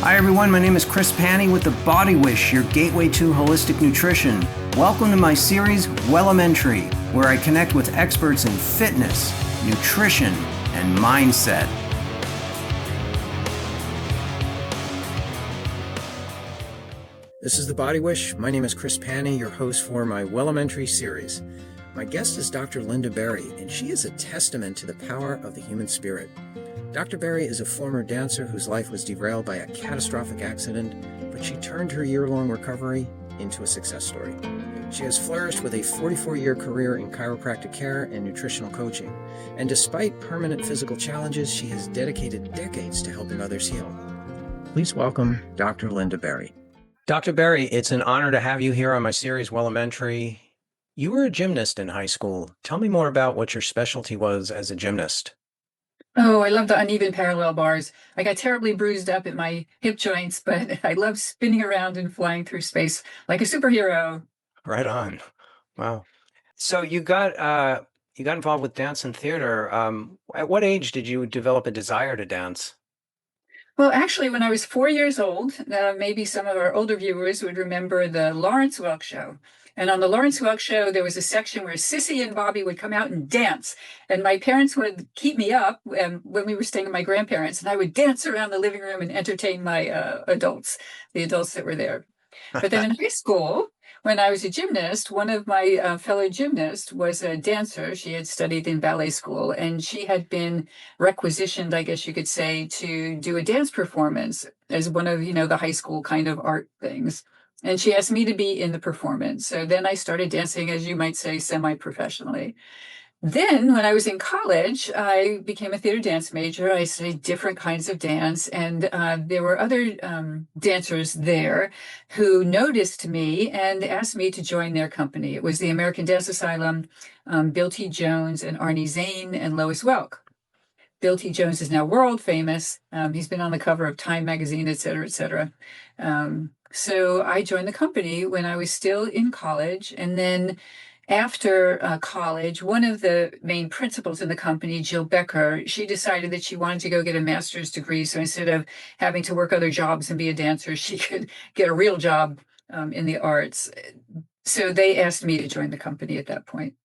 Hi everyone, my name is Chris Panny with The Body Wish, your gateway to holistic nutrition. Welcome to my series, Wellementary, where I connect with experts in fitness, nutrition, and mindset. This is The Body Wish. My name is Chris Panny, your host for my Wellementary series. My guest is Dr. Linda Berry, and she is a testament to the power of the human spirit. Dr. Berry is a former dancer whose life was derailed by a catastrophic accident, but she turned her year-long recovery into a success story. She has flourished with a 44-year career in chiropractic care and nutritional coaching, and despite permanent physical challenges, she has dedicated decades to helping others heal. Please welcome Dr. Linda Berry. Dr. Berry, it's an honor to have you here on my series, Wellementary. You were a gymnast in high school. Tell me more about what your specialty was as a gymnast. Oh, I love the uneven parallel bars. I got terribly bruised up at my hip joints, but I love spinning around and flying through space like a superhero. Right on. Wow. So you got involved with dance and theater. At what age did you develop a desire to dance? Well, actually, when I was 4 years old, maybe some of our older viewers would remember the Lawrence Welk Show. And on the Lawrence Welk Show, there was a section where Sissy and Bobby would come out and dance. And my parents would keep me up when we were staying with my grandparents, and I would dance around the living room and entertain my the adults that were there. But then in high school, when I was a gymnast, one of my fellow gymnasts was a dancer. She had studied in ballet school, and she had been requisitioned, I guess you could say, to do a dance performance as one of, the high school kind of art things. And she asked me to be in the performance. So then I started dancing, as you might say, semi-professionally. Then, when I was in college, I became a theater dance major. I studied different kinds of dance, and there were other dancers there who noticed me and asked me to join their company. It was the American Dance Asylum, Bill T. Jones, and Arnie Zane, and Lois Welk. Bill T. Jones is now world famous. He's been on the cover of Time magazine, et cetera, et cetera. So I joined the company when I was still in college, and then after college, one of the main principals in the company, Jill Becker, she decided that she wanted to go get a master's degree. So instead of having to work other jobs and be a dancer, she could get a real job in the arts. So they asked me to join the company at that point.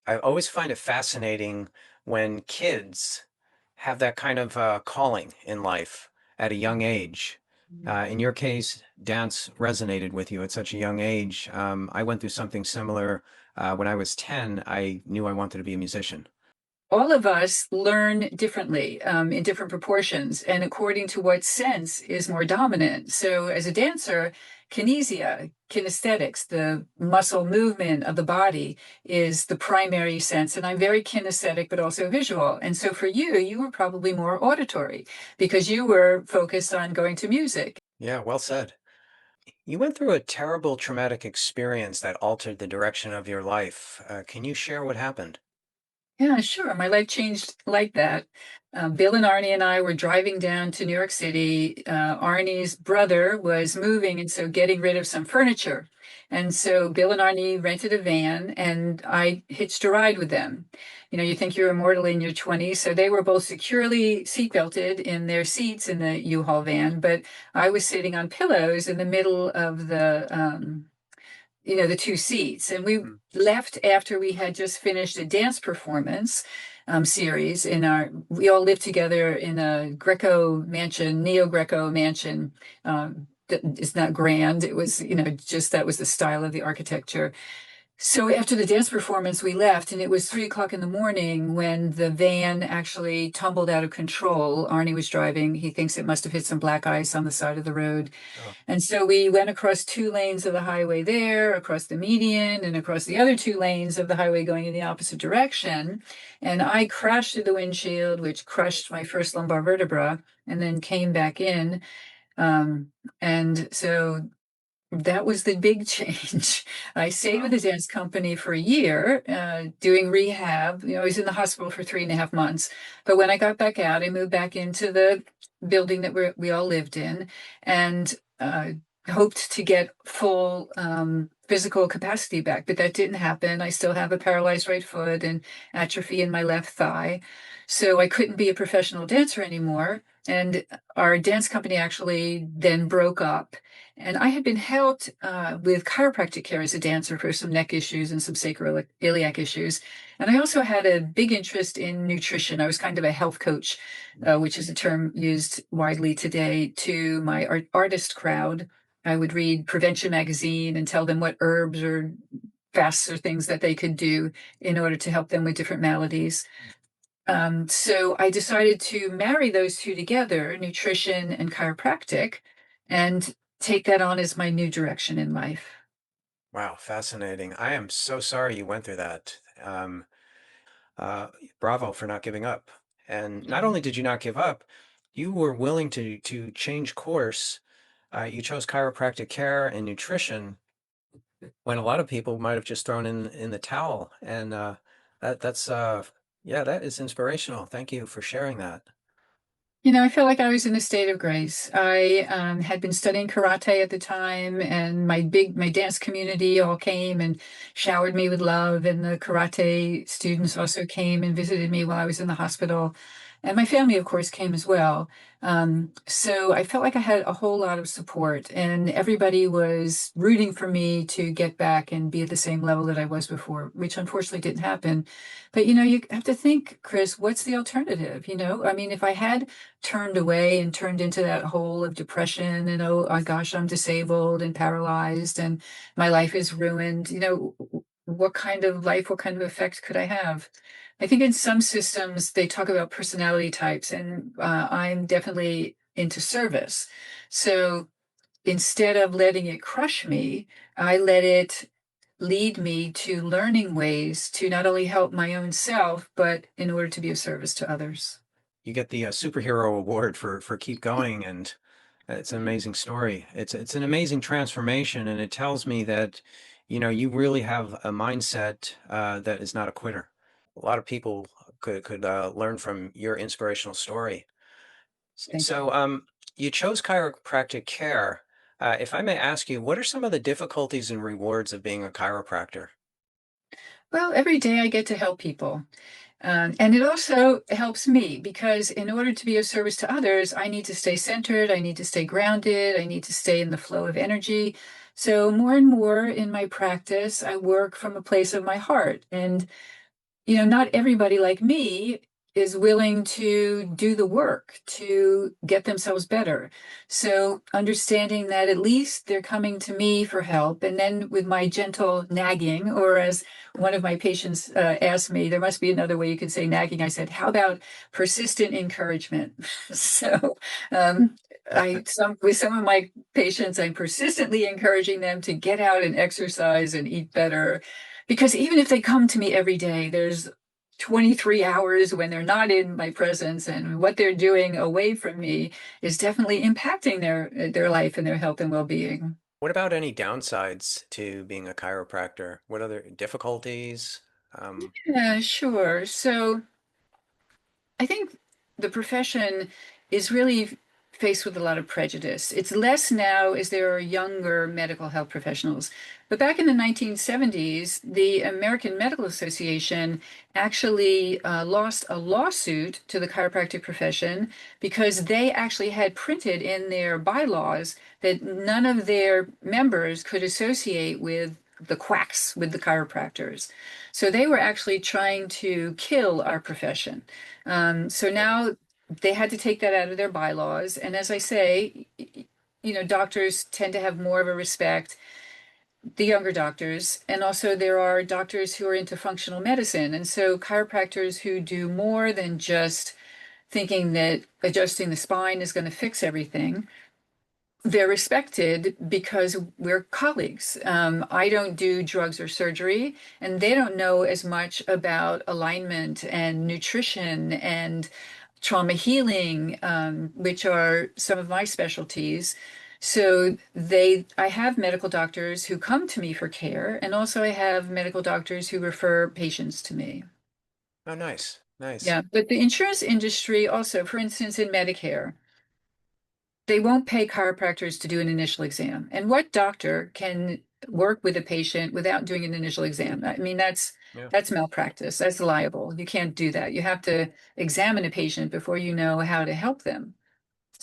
I always find it fascinating when kids have that kind of calling in life at a young age. In your case, dance resonated with you at such a young age. I went through something similar. When I was 10, I knew I wanted to be a musician. All of us learn differently in different proportions and according to what sense is more dominant. So as a dancer, kinesthetics, the muscle movement of the body is the primary sense. And I'm very kinesthetic, but also visual. And so for you, you were probably more auditory because you were focused on going to music. Yeah, well said. You went through a terrible traumatic experience that altered the direction of your life. Can you share what happened? Yeah, sure. My life changed like that. Bill and Arnie and I were driving down to New York City. Arnie's brother was moving, and so getting rid of some furniture. And so Bill and Arnie rented a van, and I hitched a ride with them. You think you're immortal in your 20s, so they were both securely seatbelted in their seats in the U-Haul van, but I was sitting on pillows in the middle of the two seats. And we left after we had just finished a dance performance series we all lived together in a neo-Greco mansion. It's not grand. It was, just that was the style of the architecture. So after the dance performance, we left, and it was 3 o'clock in the morning when the van actually tumbled out of control. Arnie was driving. He thinks it must have hit some black ice on the side of the road. Oh. And so we went across 2 lanes of the highway there, across the median, and across the other 2 lanes of the highway going in the opposite direction. And I crashed through the windshield, which crushed my first lumbar vertebra, and then came back in. And so that was the big change. I stayed with the dance company for a year, doing rehab. I was in the hospital for 3.5 months. But when I got back out, I moved back into the building that we all lived in, and hoped to get full physical capacity back. But that didn't happen. I still have a paralyzed right foot and atrophy in my left thigh. So I couldn't be a professional dancer anymore. And our dance company actually then broke up. And I had been helped with chiropractic care as a dancer for some neck issues and some sacroiliac issues. And I also had a big interest in nutrition. I was kind of a health coach, which is a term used widely today, to my artist crowd. I would read Prevention Magazine and tell them what herbs or fasts or things that they could do in order to help them with different maladies. So I decided to marry those two together, nutrition and chiropractic, and take that on as my new direction in life. Wow, fascinating. I am so sorry you went through that. Uh, Bravo for not giving up. And not only did you not give up, you were willing to change course. You chose chiropractic care and nutrition when a lot of people might have just thrown in the towel. And that's yeah, that is inspirational. Thank you for sharing that. I felt like I was in a state of grace. I had been studying karate at the time, and my dance community all came and showered me with love. And the karate students also came and visited me while I was in the hospital. And my family, of course, came as well. So I felt like I had a whole lot of support, and everybody was rooting for me to get back and be at the same level that I was before, which unfortunately didn't happen. But you have to think, Chris, what's the alternative? I mean, if I had turned away and turned into that hole of depression and oh gosh, I'm disabled and paralyzed and my life is ruined, what kind of life, what kind of effect could I have? I think in some systems they talk about personality types, and I'm definitely into service. So instead of letting it crush me, I let it lead me to learning ways to not only help my own self, but in order to be of service to others. You get the superhero award for keep going, and it's an amazing story. It's an amazing transformation, and it tells me that you really have a mindset that is not a quitter. A lot of people could learn from your inspirational story. Thank you. So, you chose chiropractic care. If I may ask you, what are some of the difficulties and rewards of being a chiropractor? Well, every day I get to help people. And it also helps me because in order to be of service to others, I need to stay centered, I need to stay grounded, I need to stay in the flow of energy. So, more and more in my practice, I work from a place of my heart. And not everybody like me is willing to do the work to get themselves better. So, understanding that at least they're coming to me for help, and then with my gentle nagging, or as one of my patients asked me, there must be another way you could say nagging. I said, how about persistent encouragement? So, um, with some of my patients, I'm persistently encouraging them to get out and exercise and eat better, because even if they come to me every day, there's 23 hours when they're not in my presence, and what they're doing away from me is definitely impacting their life and their health and well-being. What about any downsides to being a chiropractor? What other difficulties? Yeah, sure. So I think the profession is really faced with a lot of prejudice. It's less now as there are younger medical health professionals. But back in the 1970s, the American Medical Association actually lost a lawsuit to the chiropractic profession because they actually had printed in their bylaws that none of their members could associate with the quacks, with the chiropractors. So they were actually trying to kill our profession. So now they had to take that out of their bylaws. And as I say, doctors tend to have more of a respect, the younger doctors. And also, there are doctors who are into functional medicine. And so, chiropractors who do more than just thinking that adjusting the spine is going to fix everything. They're respected because we're colleagues. I don't do drugs or surgery, and they don't know as much about alignment and nutrition and trauma healing, which are some of my specialties. So I have medical doctors who come to me for care, and also I have medical doctors who refer patients to me. Oh, nice, nice. Yeah, but the insurance industry also, for instance, in Medicare, they won't pay chiropractors to do an initial exam. And what doctor can work with a patient without doing an initial exam? I mean, Yeah. that's malpractice. That's liable. You can't do that. You have to examine a patient before you know how to help them.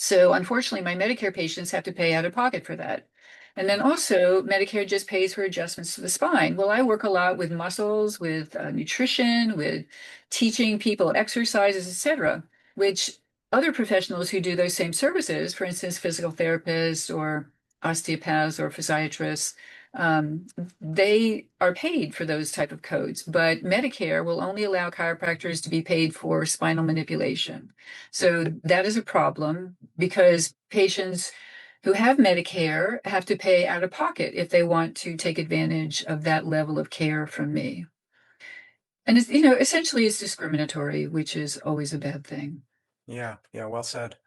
So unfortunately, my Medicare patients have to pay out of pocket for that. And then also, Medicare just pays for adjustments to the spine. Well, I work a lot with muscles, with nutrition, with teaching people exercises, etc., which other professionals who do those same services, for instance, physical therapists or osteopaths or physiatrists, um, they are paid for those type of codes. But Medicare will only allow chiropractors to be paid for spinal manipulation. So that is a problem because patients who have Medicare have to pay out of pocket if they want to take advantage of that level of care from me. And it's, essentially it's discriminatory, which is always a bad thing. Yeah, yeah, well said.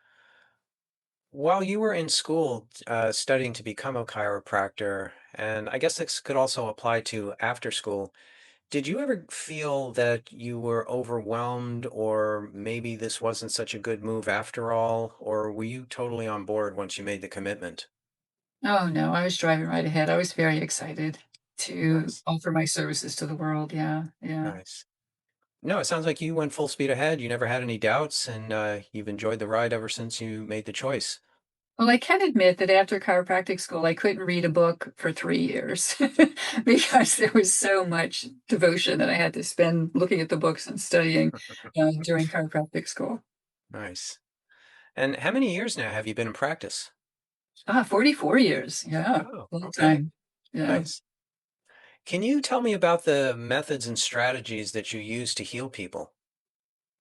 While you were in school studying to become a chiropractor, and I guess this could also apply to after school, did you ever feel that you were overwhelmed or maybe this wasn't such a good move after all? Or were you totally on board once you made the commitment? Oh no, I was driving right ahead. I was very excited to Nice, offer my services to the world. Yeah, yeah. nice. No, it sounds like you went full speed ahead. You never had any doubts, and you've enjoyed the ride ever since you made the choice. Well, I can admit that after chiropractic school, I couldn't read a book for 3 years because there was so much devotion that I had to spend looking at the books and studying during chiropractic school. Nice. And how many years now have you been in practice? 44 years. Yeah, Oh, long okay. time. Yeah. Nice. Can you tell me about the methods and strategies that you use to heal people?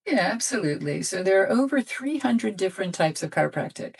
Yeah, absolutely. So there are over 300 different types of chiropractic.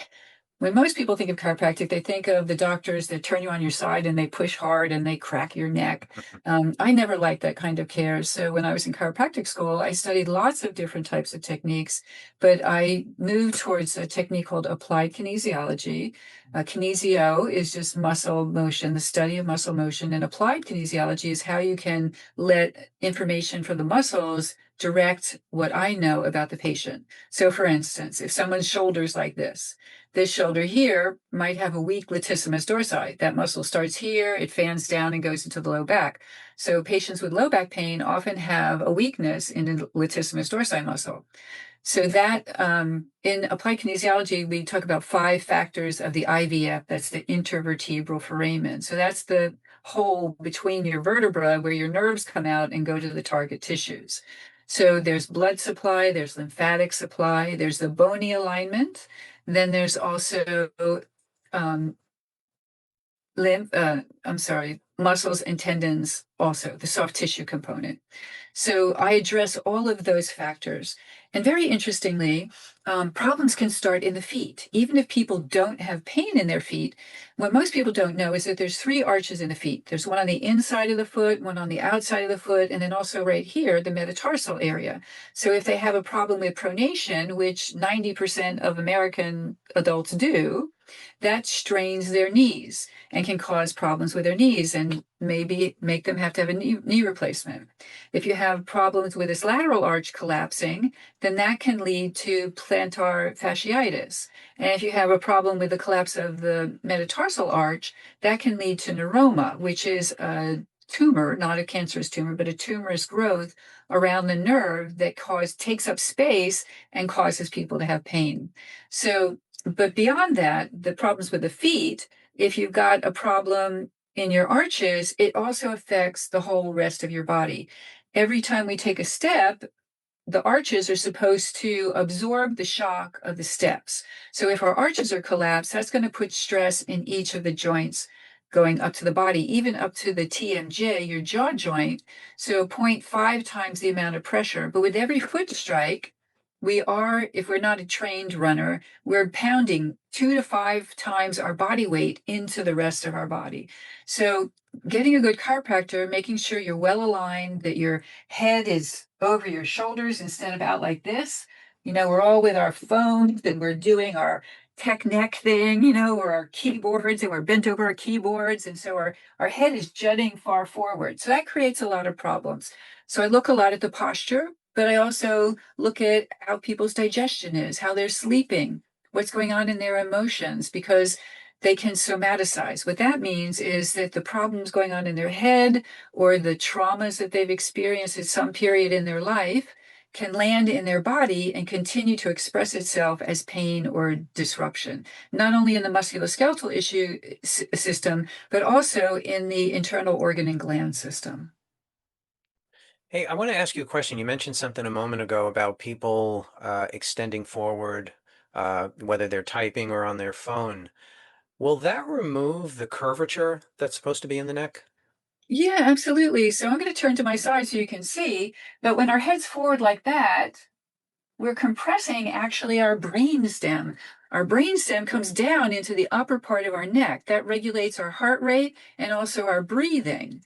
When most people think of chiropractic, they think of the doctors that turn you on your side and they push hard and they crack your neck. I never liked that kind of care. So when I was in chiropractic school, I studied lots of different types of techniques, but I moved towards a technique called applied kinesiology. Kinesio is just muscle motion, the study of muscle motion, and applied kinesiology is how you can let information from the muscles direct what I know about the patient. So, for instance, if someone's shoulder's like this shoulder here might have a weak latissimus dorsi. That muscle starts here, it fans down and goes into the low back. So, patients with low back pain often have a weakness in the latissimus dorsi muscle. So that in applied kinesiology, we talk about 5 factors of the IVF. That's the intervertebral foramen. So that's the hole between your vertebra where your nerves come out and go to the target tissues. So there's blood supply, there's lymphatic supply, there's the bony alignment. Then there's also um, muscles and tendons, also the soft tissue component. So I address all of those factors. And very interestingly, problems can start in the feet. Even if people don't have pain in their feet, what most people don't know is that there's 3 arches in the feet. There's one on the inside of the foot, one on the outside of the foot, and then also right here, the metatarsal area. So if they have a problem with pronation, which 90% of American adults do, that strains their knees and can cause problems with their knees and maybe make them have to have a knee replacement. If you have problems with this lateral arch collapsing, then that can lead to plantar fasciitis. And if you have a problem with the collapse of the metatarsal arch, that can lead to neuroma, which is a tumor, not a cancerous tumor, but a tumorous growth around the nerve that takes up space and causes people to have pain. So, but beyond that, the problems with the feet, if you've got a problem in your arches, it also affects the whole rest of your body. Every time we take a step, the arches are supposed to absorb the shock of the steps. So if our arches are collapsed, that's going to put stress in each of the joints going up to the body, even up to the TMJ, your jaw joint. So zero point 0.5 times the amount of pressure. But with every foot strike, if we're not a trained runner, we're pounding 2 to 5 times our body weight into the rest of our body. So getting a good chiropractor, making sure you're well aligned, that your head is over your shoulders instead of out like this. We're all with our phones and we're doing our tech neck thing, or our keyboards and we're bent over our keyboards. And so our head is jutting far forward. So that creates a lot of problems. So I look a lot at the posture, but I also look at how people's digestion is, how they're sleeping, what's going on in their emotions, because they can somaticize. What that means is that the problems going on in their head or the traumas that they've experienced at some period in their life can land in their body and continue to express itself as pain or disruption, not only in the musculoskeletal issue system, but also in the internal organ and gland system. Hey, I want to ask you a question. You mentioned something a moment ago about people extending forward, whether they're typing or on their phone. Will that remove the curvature that's supposed to be in the neck? Yeah, absolutely. So I'm going to turn to my side so you can see that when our head's forward like that, we're compressing actually our brain stem. Our brain stem comes down into the upper part of our neck. That regulates our heart rate and also our breathing,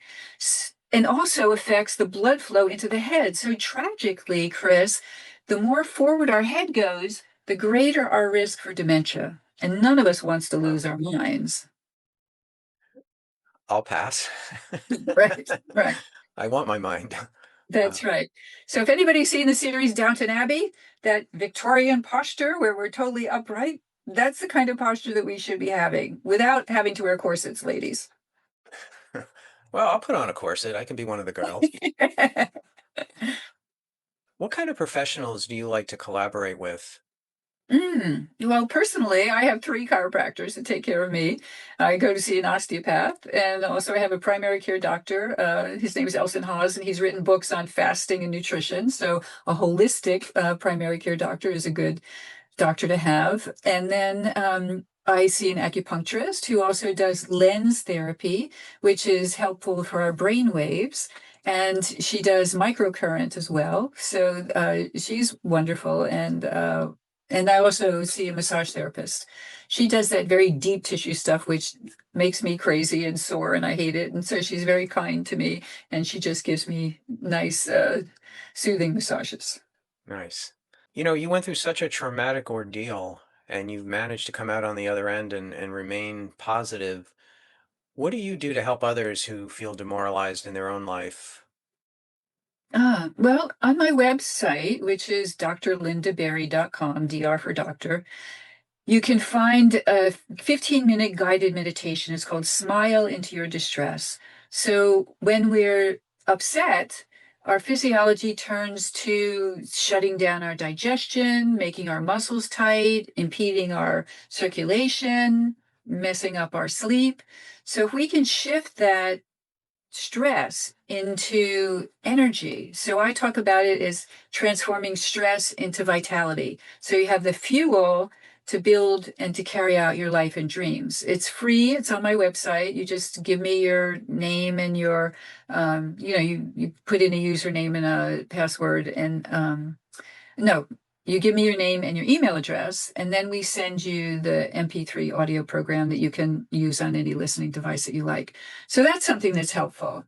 and also affects the blood flow into the head. So tragically, Chris, the more forward our head goes, the greater our risk for dementia. And none of us wants to Oh, lose our minds. I'll pass. Right, right. I want my mind. Uh, That's right. So if anybody's seen the series Downton Abbey, that Victorian posture where we're totally upright, that's the kind of posture that we should be having without having to wear corsets, ladies. well, I'll put on a corset. I can be one of the girls. What kind of professionals do you like to collaborate with? Well, personally, I have three chiropractors that take care of me. I go to see an osteopath, and also I have a primary care doctor. His name is Elson Hawes, and he's written books on fasting and nutrition. So, a holistic primary care doctor is a good doctor to have. And then I see an acupuncturist who also does lens therapy, which is helpful for our brain waves. And she does microcurrent as well. So she's wonderful. And I also see a massage therapist. She does that very deep tissue stuff, which makes me crazy and sore, and I hate it. And so she's very kind to me, and she just gives me nice, soothing massages. Nice. You know, you went through such a traumatic ordeal and you've managed to come out on the other end and remain positive. What do you do to help others who feel demoralized in their own life? Well, on my website, which is drlindaberry.com, DR for doctor, you can find a 15-minute guided meditation. It's called Smile into Your Distress. So when we're upset, our physiology turns to shutting down our digestion, making our muscles tight, impeding our circulation, messing up our sleep. So if we can shift that stress into energy. So I talk about it as transforming stress into vitality. So you have the fuel to build and to carry out your life and dreams. It's free. It's on my website. You just give me your name and your, you put in a username and a password and, no, you give me your name and your email address, and then we send you the MP3 audio program that you can use on any listening device that you like. So that's something that's helpful.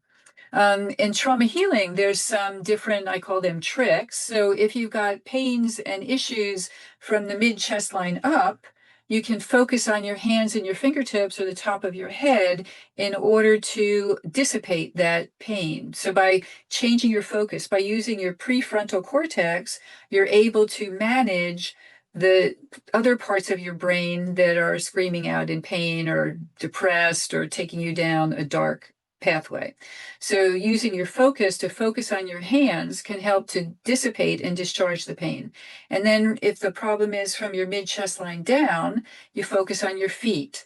In trauma healing, there's some different, I call them tricks. So if you've got pains and issues from the mid chest line up, you can focus on your hands and your fingertips or the top of your head in order to dissipate that pain. So by changing your focus, by using your prefrontal cortex, you're able to manage the other parts of your brain that are screaming out in pain or depressed or taking you down a dark pathway. So using your focus to focus on your hands can help to dissipate and discharge the pain. And then if the problem is from your mid chest line down, you focus on your feet.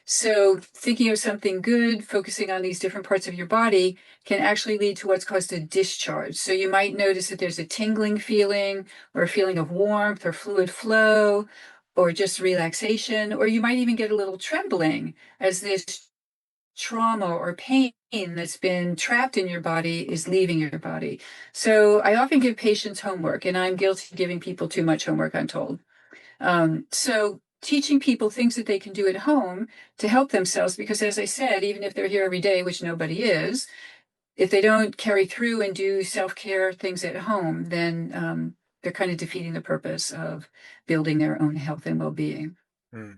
So thinking of something good, focusing on these different parts of your body can actually lead to what's called a discharge. So you might notice that there's a tingling feeling or a feeling of warmth or fluid flow or just relaxation, or you might even get a little trembling as this trauma or pain that's been trapped in your body is leaving your body. So I often give patients homework, and I'm guilty of giving people too much homework, I'm told. So teaching people things that they can do at home to help themselves, because as I said, even if they're here every day, which nobody is, if they don't carry through and do self-care things at home, then they're kind of defeating the purpose of building their own health and well-being. Hmm.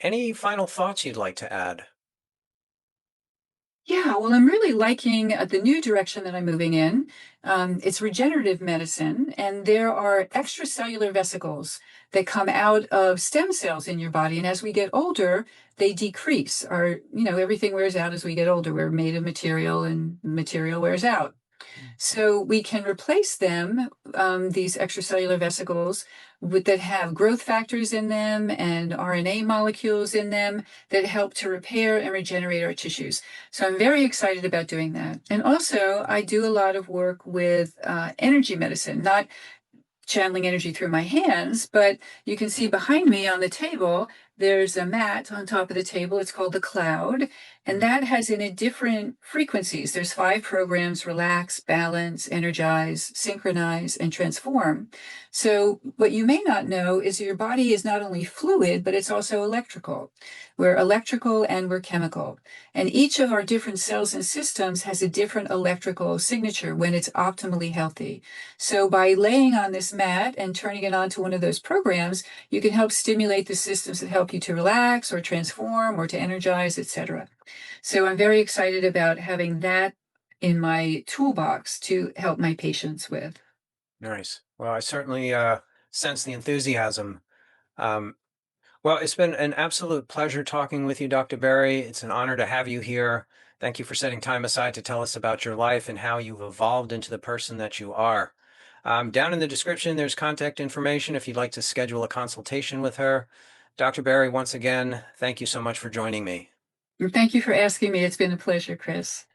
Any final thoughts you'd like to add? Yeah, well, I'm really liking the new direction that I'm moving in. It's regenerative medicine, and there are extracellular vesicles that come out of stem cells in your body. And as we get older, they decrease. Everything wears out as we get older. We're made of material, and material wears out. So we can replace them, these extracellular vesicles, that have growth factors in them and RNA molecules in them that help to repair and regenerate our tissues. So I'm very excited about doing that. And also, I do a lot of work with energy medicine, not channeling energy through my hands, but you can see behind me on the table, there's a mat on top of the table. It's called the cloud, and that has in it different frequencies. There's 5 programs: relax, balance, energize, synchronize, and transform. So what you may not know is your body is not only fluid, but it's also electrical. We're electrical and we're chemical. And each of our different cells and systems has a different electrical signature when it's optimally healthy. So by laying on this mat and turning it onto one of those programs, you can help stimulate the systems that help you to relax or transform or to energize, etc. So I'm very excited about having that in my toolbox to help my patients with. Nice. Well, I certainly sense the enthusiasm. Um, well, it's been an absolute pleasure talking with you, Dr. Berry. It's an honor to have you here. Thank you for setting time aside to tell us about your life and how you've evolved into the person that you are. Down in the description, there's contact information if you'd like to schedule a consultation with her. Dr. Berry, once again, thank you so much for joining me. And thank you for asking me. It's been a pleasure, Chris.